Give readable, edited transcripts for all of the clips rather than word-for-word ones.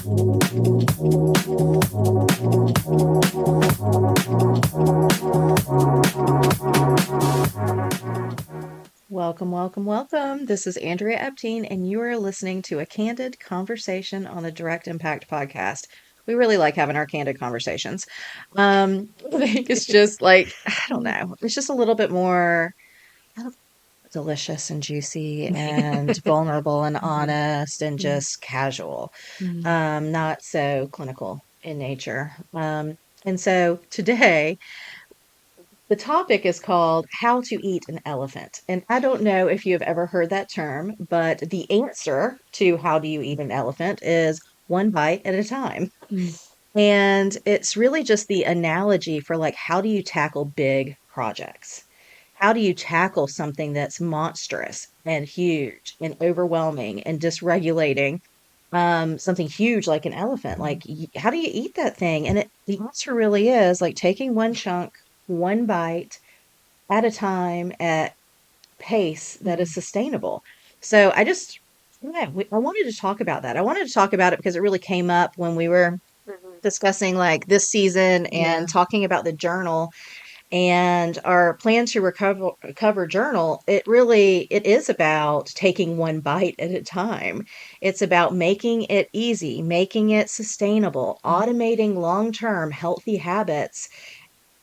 Welcome, welcome, welcome. This is Andrea Epstein, and you are listening to a candid conversation on the Direct Impact podcast. We really like having our candid conversations. I think it's just like, I don't know, it's just a little bit more delicious and juicy and vulnerable and honest and just casual, not so clinical in nature. And so today, the topic is called How to Eat an Elephant. And I don't know if you have ever heard that term, but the answer to how do you eat an elephant is one bite at a time. And it's really just the analogy for like, how do you tackle big projects? How do you tackle something that's monstrous and huge and overwhelming and dysregulating? Something huge like an elephant. Like, how do you eat that thing? And the answer really is like taking one chunk, one bite at a time at pace that is sustainable. So I wanted to talk about that. I wanted to talk about it because it really came up when we were discussing like this season and talking about the journal and our plan to recover journal. It is about taking one bite at a time. It's about making it easy, making it sustainable, automating long-term healthy habits,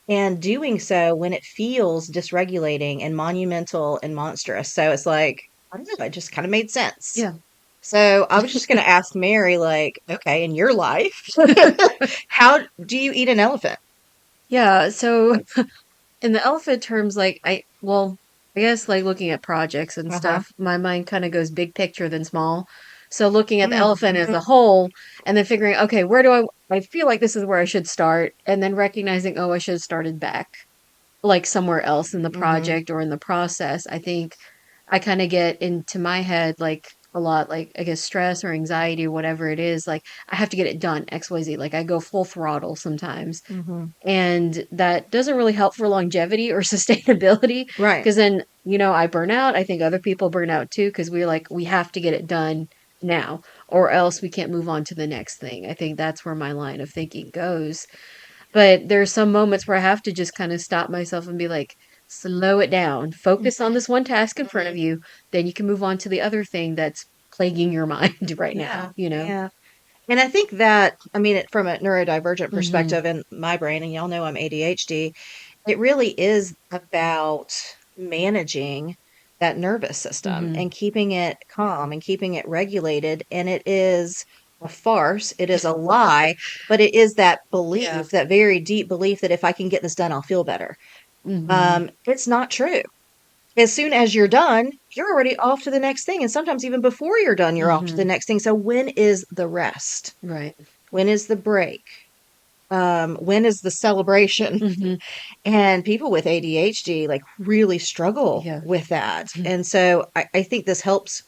and doing so when it feels dysregulating and monumental and monstrous. So it's like, I don't know, it just kind of made sense. Yeah. So I was just going to ask Mary, like, okay, in your life, how do you eat an elephant? Yeah. So in the elephant terms, I guess like looking at projects and Uh-huh. stuff, my mind kind of goes big picture than small. So looking at the elephant as Mm-hmm. a whole and then figuring, okay, where do I feel like this is where I should start. And then recognizing, oh, I should have started back like somewhere else in the Mm-hmm. project or in the process. I think I kind of get into my head like a lot, like I guess stress or anxiety or whatever it is. Like I have to get it done, XYZ. Like I go full throttle sometimes. Mm-hmm. And that doesn't really help for longevity or sustainability Right. because then, you know, I burn out. I think other people burn out too because we have to get it done now or else we can't move on to the next thing. I think that's where my line of thinking goes. But there's some moments where I have to just kind of stop myself and be like, slow it down, focus on this one task in front of Mhm. you. Then you can move on to the other thing that's plaguing your mind right Yeah. now, you know? Yeah. And I think that, I mean, from a neurodivergent Hmm. perspective in my brain, and y'all know I'm ADHD, it really is about managing that nervous system Hmm. and keeping it calm and keeping it regulated. And it is a farce, it is a lie, but it is that Yeah. belief, that very deep belief that if I can get this done, I'll feel better. Hmm. It's not true. As soon as you're done, you're already off to the next thing. And sometimes even before you're done, you're off to the Hmm. next thing. So when is the rest? Right. When is the break? When is the celebration? Hmm. And people with ADHD like really struggle Yeah. with that. And so I think this helps,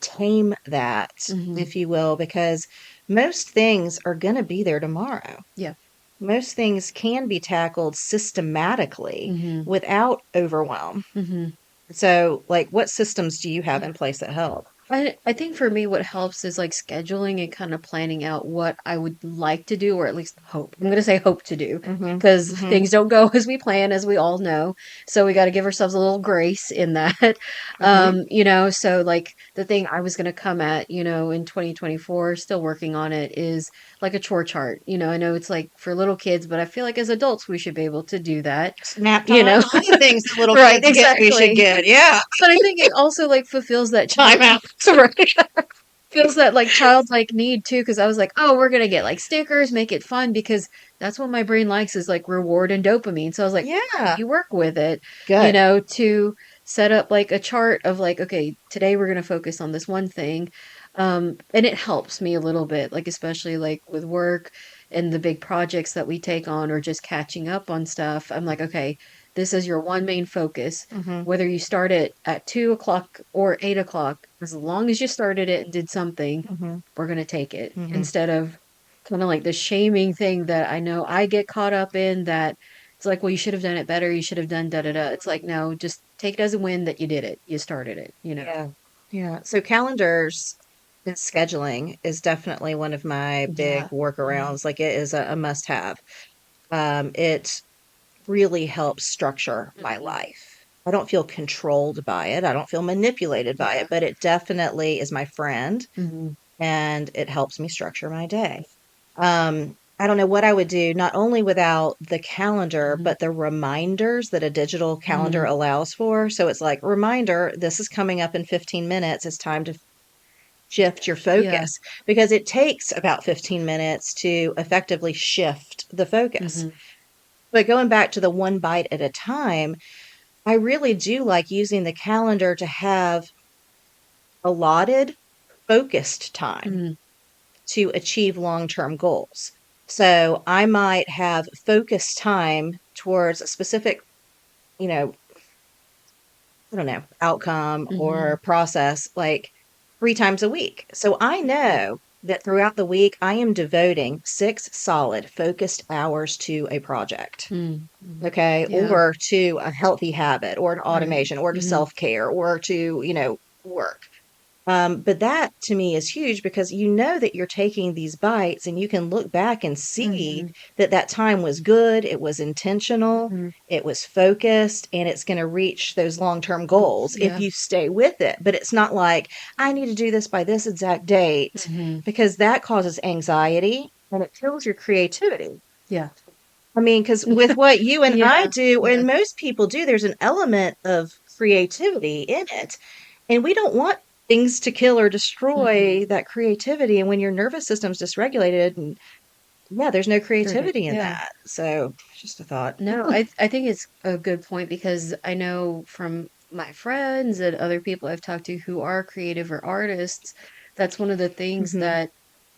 tame that, Hmm. if you will, because most things are going to be there tomorrow. Yeah. Most things can be tackled systematically Hmm. without overwhelm. Hmm. So, like, what systems do you have in place that help? I think for me, what helps is like scheduling and kind of planning out what I would like to do, or at least hope. I'm going to say hope to do Mhm, because mhm, things don't go as we plan, as we all know. So we got to give ourselves a little grace in that. mhm. You know, so like the thing I was going to come at, you know, in 2024, still working on it, is like a chore chart. You know, I know it's like for little kids, but I feel like as adults, we should be able to do that, Snap you time, know? all the things that little Right, kids get, we should exactly. get. Yeah. But I think it also like fulfills that Time child, out. right? Feels that like childlike need too, because I was like, oh, we're gonna get like stickers, make it fun, because that's what my brain likes is like reward and dopamine. So I was like, Yeah. you work with it, you Good. know, to set up like a chart of like, okay, today we're gonna focus on this one thing. And it helps me a little bit, like especially like with work and the big projects that we take on or just catching up on stuff. I'm like, okay, this is your one main focus Mhm, whether you start it at 2 o'clock or 8 o'clock, as long as you started it and did something, mhm, we're going to take it mhm. instead of kind of like the shaming thing that I know I get caught up in that it's like, well, you should have done it better. You should have done da da da. It's like, no, just take it as a win that you did it. You started it, you know? Yeah. Yeah. So calendars scheduling is definitely one of my big Yeah. workarounds. Like it is a must-have. It really helps structure my Mhm. life. I don't feel controlled by it. I don't feel manipulated by it, Yeah. but it definitely is my friend Mhm. and it helps me structure my day. I don't know what I would do, not only without the calendar, Mhm. but the reminders that a digital calendar Mhm. allows for. So it's like, reminder, this is coming up in 15 minutes. It's time to shift your Yeah. focus because it takes about 15 minutes to effectively shift the focus. Mhm. But going back to the one bite at a time, I really do like using the calendar to have allotted focused time Mhm. to achieve long-term goals. So I might have focused time towards a specific, you know, I don't know, outcome Mhm. or process like 3 times a week. So I know that throughout the week, I am devoting 6 solid focused hours to a project, Mhm. Mhm. okay? Yeah. Or to a healthy habit or an Right. automation or to Mhm. self-care or to, work. But that to me is huge because you know that you're taking these bites and you can look back and see Mhm. that that time was good, it was intentional, Mhm. it was focused, and it's going to reach those long-term goals if Yeah. you stay with it. But it's not like, I need to do this by this exact date Mhm. because that causes anxiety and it kills your creativity. Yeah. I mean, because with what you and I Yeah. do, Yeah. and most people do, there's an element of creativity in it. And we don't want things to kill or Mhm. destroy that creativity. And when your nervous system's dysregulated, and yeah, there's no Right. creativity in Yeah. that. So just a thought. No, I think it's a good point because I know from my friends and other people I've talked to who are creative or artists, that's one of the things Hmm. that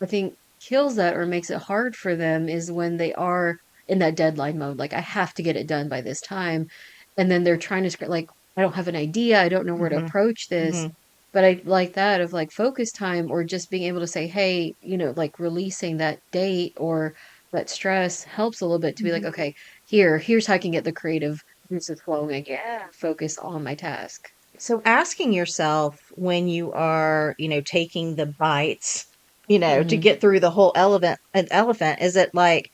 I think kills that or makes it hard for them is when they are in that deadline mode. Like, I have to get it done by this time. And then they're trying to script, like, I don't have an idea. I don't know where to Hmm. approach this. Hmm. But I like that of like focus time or just being able to say, hey, like releasing that date or that stress helps a little bit to be like, Hmm. okay, here's how I can get the creative juices flowing again. Focus on my task. So asking yourself when you are, taking the bites, to Hmm. get through the whole an elephant, is it like,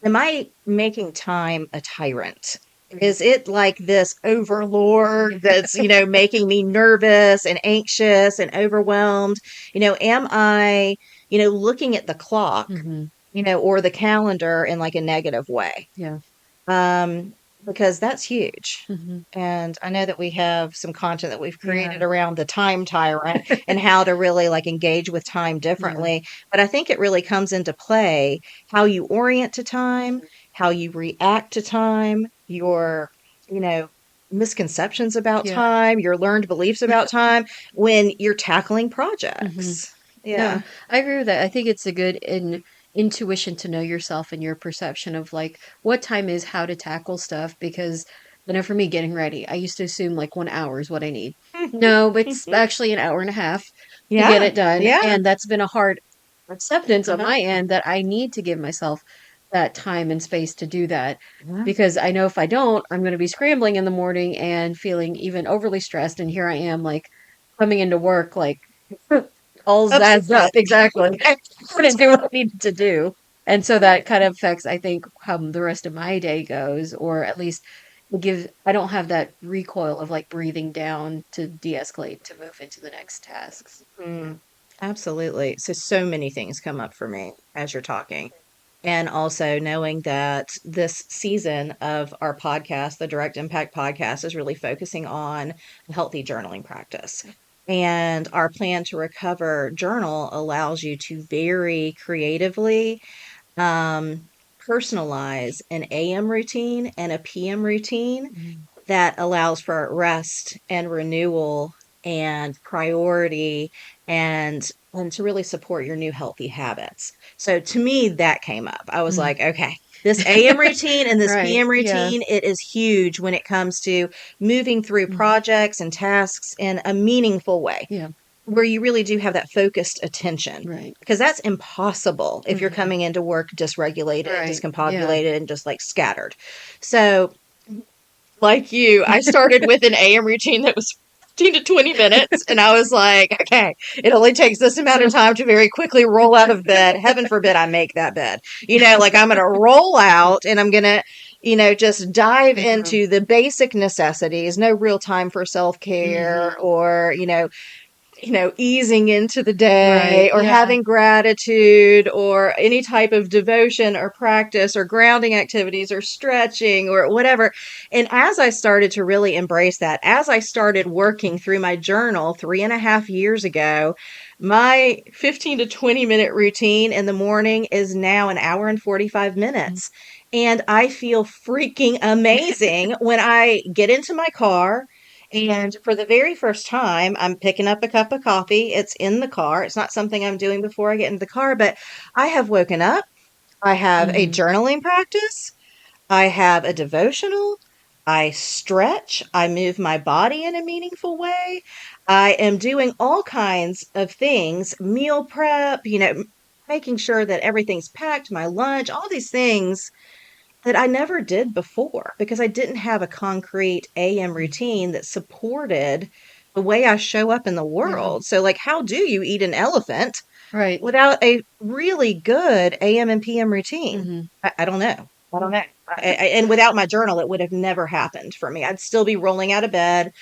am I making time a tyrant? Is it like this overlord that's, making me nervous and anxious and overwhelmed? Am I, looking at the clock, Hmm. or the calendar in like a negative way? Yeah. Um, because that's huge. Hmm. And I know that we have some content that we've created Yeah. around the time tyrant and how to really like engage with time Yeah. differently. But I think it really comes into play how you orient to time, how you react to time, your, you know, misconceptions about Yeah. time, your learned beliefs about time when you're tackling Hmm. projects. No, Yeah. I agree with that. I think it's a good intuition to know yourself and your perception of like what time is, how to tackle stuff. Because I know for me, getting ready, I used to assume like 1 hour is what I need. No, but it's actually an hour and a half to get Yeah. it done. Yeah. And that's been a hard acceptance on Uh-huh. my end that I need to give myself that time and space to do that. Yeah. Because I know if I don't, I'm going to be scrambling in the morning and feeling even overly stressed. And here I am, like coming into work, like all adds up. Upset. Exactly. I couldn't do what I needed to do. And so that kind of affects, I think, how the rest of my day goes, or at least it gives, I don't have that recoil of like breathing down to de escalate to move into the next tasks. Mm, absolutely. So many things come up for me as you're talking. And also knowing that this season of our podcast, the Direct Impact Podcast, is really focusing on a healthy journaling practice. And our plan to recover journal allows you to very creatively um, personalize an AM routine and a PM routine Mhm. that allows for rest and renewal and priority and to really support your new healthy habits. So to me that came up. I was Mm. like, okay, this AM routine and this Right. PM Yeah. routine, it is huge when it comes to moving through Mhm. projects and tasks in a meaningful way Yeah. where you really do have that focused attention Right. because that's impossible if you're Hmm. coming into work dysregulated, Right. Yeah. discombobulated, and just like scattered. So like you, I started with an AM routine that was 15 to 20 minutes. And I was like, okay, it only takes this amount of time to very quickly roll out of bed. Heaven forbid I make that bed. Like I'm going to roll out and I'm going to, just dive into the basic necessities, no real time for self-care Mhm. or, easing into the Right. day or Yeah. having gratitude or any type of devotion or practice or grounding activities or stretching or whatever. And as I started to really embrace that, as I started working through my journal 3.5 years ago, my 15 to 20 minute routine in the morning is now an hour and 45 Mhm. minutes. And I feel freaking amazing when I get into my car. And for the very first time, I'm picking up a cup of coffee. It's in the car. It's not something I'm doing before I get into the car, but I have woken up. I have a Mhm. journaling practice. I have a devotional. I stretch. I move my body in a meaningful way. I am doing all kinds of things, meal prep, making sure that everything's packed, my lunch, all these things that I never did before because I didn't have a concrete AM routine that supported the way I show up in the Yeah. world. So, like, how do you eat an elephant Right. without a really good AM and PM routine? Mhm. I don't know. I don't know. And without my journal, it would have never happened for me. I'd still be rolling out of bed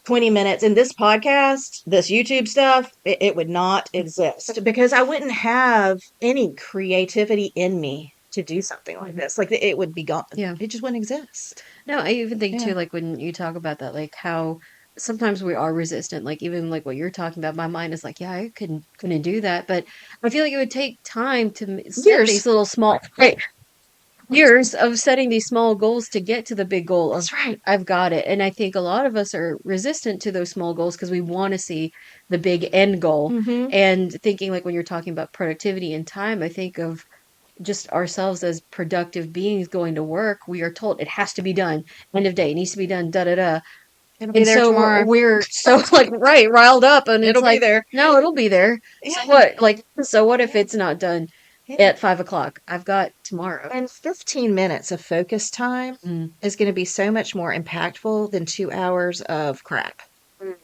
20 minutes. And this podcast, this YouTube stuff, it would not exist because I wouldn't have any creativity in me to do something like this. Like it would be gone. Yeah. It just wouldn't exist. No, I even think Yeah. too, like when you talk about that, like how sometimes we are resistant. Like even like what you're talking about, my mind is like, yeah, I couldn't do that. But I feel like it would take time to set Years. these little small Right. years of setting these small goals to get to the big goal of That's right. I've got it. And I think a lot of us are resistant to those small goals because we want to see the big end goal. Mm-hmm. And thinking like when you're talking about productivity and time, I think of just ourselves as productive beings going to work. We are told it has to be done. End of day, it needs to be done, da da da. It'll be And there so tomorrow. we're so like right, riled up and it's It'll be like, there. no, it'll be there. So Yeah. what? Like, so what if Yeah. it's not done Yeah. at 5 o'clock? I've got tomorrow. And 15 minutes of focus time Mm, is going to be so much more impactful than 2 hours of crap.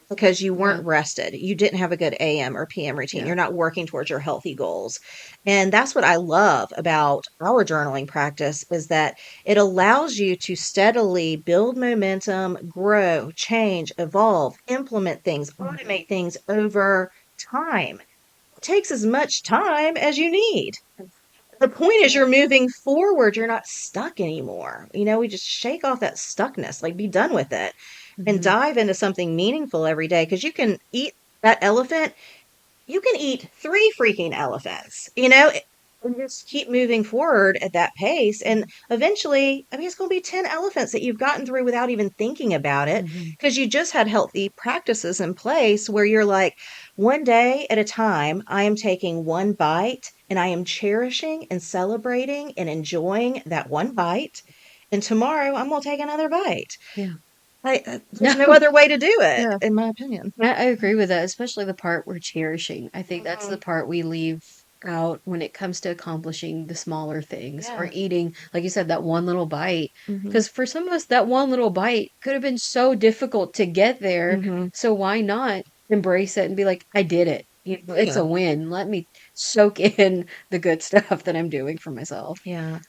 Because you yeah, weren't rested. You didn't have a good AM or PM routine. yeah. You're not working towards your healthy goals. And that's what I love about our journaling practice is that it allows you to steadily build momentum, grow, change, evolve, implement things, automate things over time. It takes as much time as you need. The point is Yeah. you're moving forward. You're not stuck anymore. We just shake off that stuckness, like be done with it and Hmm. dive into something meaningful every day because you can eat that elephant. You can eat 3 freaking elephants, and just keep moving forward at that pace. And eventually, I mean, it's going to be 10 elephants that you've gotten through without even thinking about it Hmm. because you just had healthy practices in place where you're like, one day at a time, I am taking one bite and I am cherishing and celebrating and enjoying that one bite. And tomorrow, I'm going to take another bite. Yeah. There's No. no other way to do it, Yeah. in my opinion. I agree with that, especially the part we're cherishing. I think that's the Mhm. part we leave out when it comes to accomplishing the smaller things or Yeah. eating, like you said, that one little bite. Mhm. Because for some of us, that one little bite could have been so difficult to get there. Mhm. So why not embrace it and be like, I did it. It's Yeah. a win. Let me soak in the good stuff that I'm doing for myself. Yeah.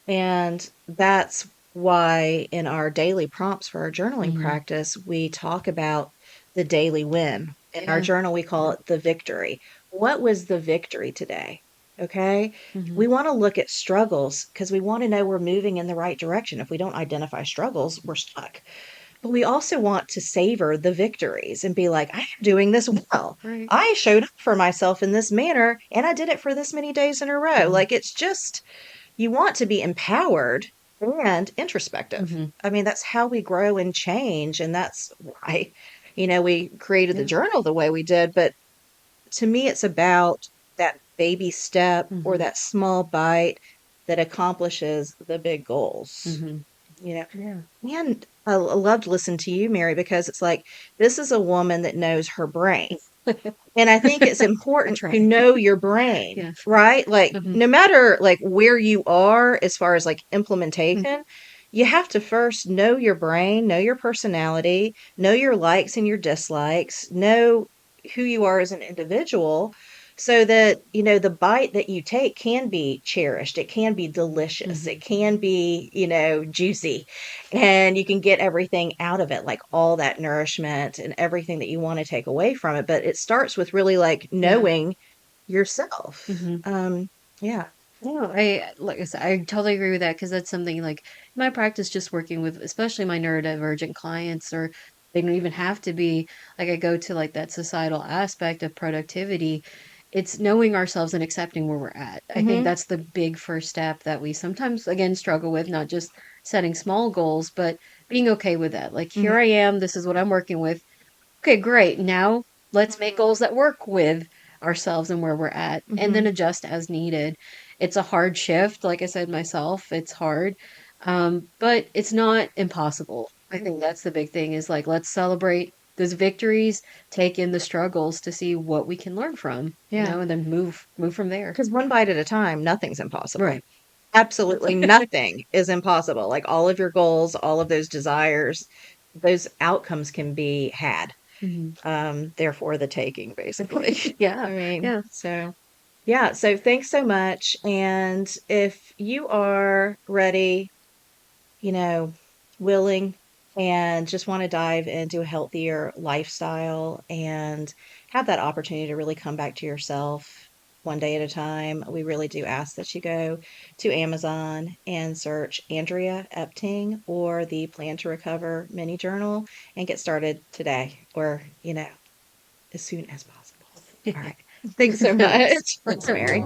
And that's why in our daily prompts for our journaling Hmm. practice, we talk about the daily win. In our Yeah. journal, we call it the victory. What was the victory today? Okay. Hmm. We want to look at struggles because we want to know we're moving in the right direction. If we don't identify struggles, we're stuck. But we also want to savor the victories and be like, I am doing this well. Right. I showed up for myself in this manner and I did it for this many days in a row. Hmm. Like it's just, you want to be empowered and introspective. Hmm. I mean, that's how we grow and change. And that's why, we created the Yeah. journal the way we did. But to me, it's about that baby step or Hmm. that small bite that accomplishes the big goals. Hmm. You know, Yeah. and I love to listen to you, Mary, because it's like this is a woman that knows her brain. And I think it's I important to try. know your brain, Yeah. right? Like Hmm. no matter like where you are as far as like Hmm. implementation, you have to first know your brain, know your personality, know your likes and your dislikes, know who you are as an individual so that, the bite that you take can be cherished. It can be delicious. It Hmm. can be, juicy, and you can get everything out of it, like all that nourishment and everything that you want to take away from it. But it starts with really like Yeah. knowing yourself. Hmm. Yeah. No, like I said, I totally agree with that because that's something like my practice just working with, especially my neurodivergent clients, or they don't even have to be like I go to like that societal aspect of productivity. It's knowing ourselves and accepting where we're at. I think Hmm. that's the big first step that we sometimes again struggle with, not just setting small goals, but being okay with that. Like, here I Hmm. am, this is what I'm working with. Okay, great. Now let's make goals that work with ourselves and where we're at, and then Hmm. adjust as needed. It's a hard shift. Like I said myself, it's hard. But it's not impossible. I think that's the big thing is like, let's celebrate those victories, take in the struggles to see what we can learn from, Yeah. and then move from there. Because one bite at a time, nothing's impossible. Right. Absolutely nothing is impossible. Like all of your goals, all of those desires, those outcomes can be had. Hmm. Therefore the taking, basically. Yeah. I mean, Yeah. so yeah, so thanks so much. And if you are ready, you know, willing and just want to dive into a healthier lifestyle and have that opportunity to really come back to yourself one day at a time, we really do ask that you go to Amazon and search Andrea Epting or the Plan to Recover mini journal and get started today or, as soon as possible. All right. Thanks so much. Thanks. Thanks, Mary.